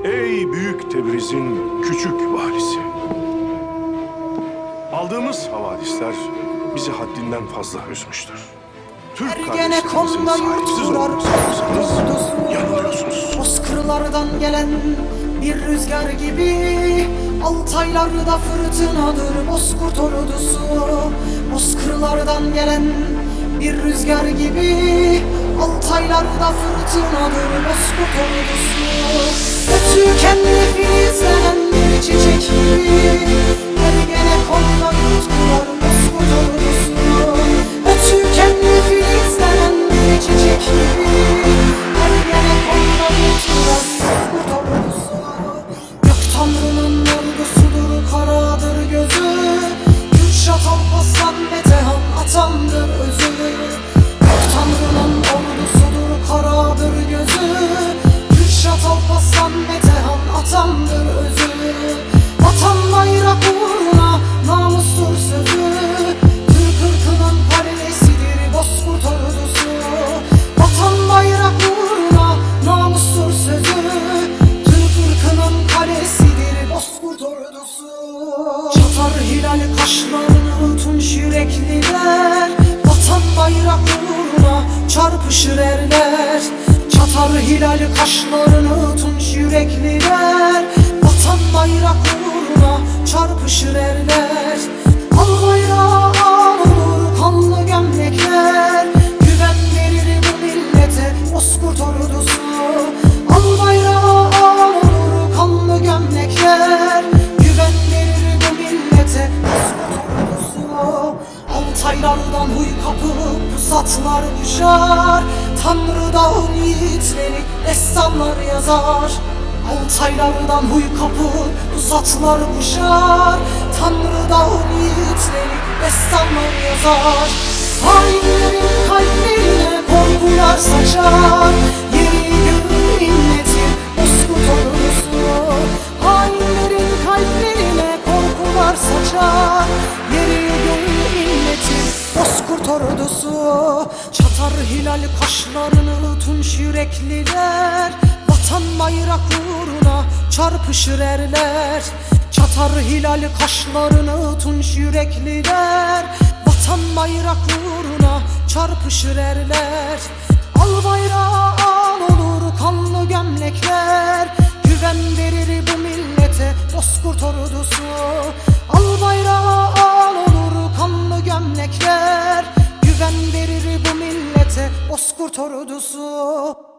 Ey büyük Tebriz'in küçük valisi. Aldığımız havadisler bizi haddinden fazla üzmüştür. Türk kardeşlerimizin sahipsiz olmak istiyorsanız yanılıyorsunuz. Bozkırlardan gelen bir rüzgar gibi, Altaylarda fırtınadır Bozkurt ordusu. Bozkırlardan gelen bir rüzgar gibi, Altaylarda fırtınadır Bozkurt ordusu. Ötüken filizlenen bir çiçek gibi, ergene konuda tutkular Bozkurt ordusu. Ötüken filizlenen bir çiçek gibi, ergene konuda tutkular Bozkurt ordusu. Gök Tanrı'nın ordusudur, karadır gözü, Kürşat Alparslan Metehan atandır özü. Gök Tanrı'nın ordusudur, karadır gözü, Kürşat Alparslan Metehan atandır özü. Vatan bayrak uğruna namustur sözü, Türk ırkının kalesidir Bozkurt ordusu. Vatan bayrak uğruna namustur sözü, Türk ırkının kalesidir Bozkurt ordusu. Çatar hilal kaşlarını tunç yürekliler, Vatan bayrak uğruna çarpışır erler. Çatar hilal kaşlarını tunç yürekliler, Vatan bayrak uğruna çarpışır erler. Al bayrağı al olur kanlı gömlekler, güven verir bu millete Bozkurt ordusu. Al bayrağı al olur kanlı gömlekler, güven verir bu millete Bozkurt ordusu. Altaylardan huy kapıp pusatlar düşer, Tanrı dağın yiğitleri destanlar yazar. Altaylardan huy kapıp pusatlar kuşar, Tanrı dağın yiğitleri destanlar yazar. Hainlerin kalplerine korkular saçar, yeri göğü inletir Bozkurt ordusu. Hainlerin kalplerine korkular saçar, yeri göğü inletir Bozkurt ordusu. Çatar hilal kaşlarını tunç yürekliler, Vatan bayrak uğruna çarpışır erler. Çatar hilal kaşlarını tunç yürekliler, Vatan bayrak uğruna çarpışır erler. Al bayrağı al olur kanlı gömlekler, güven verir bu millete Bozkurt ordusu. Al bayrağı al olur kanlı gömlekler, güven verir bu millete Bozkurt ordusu.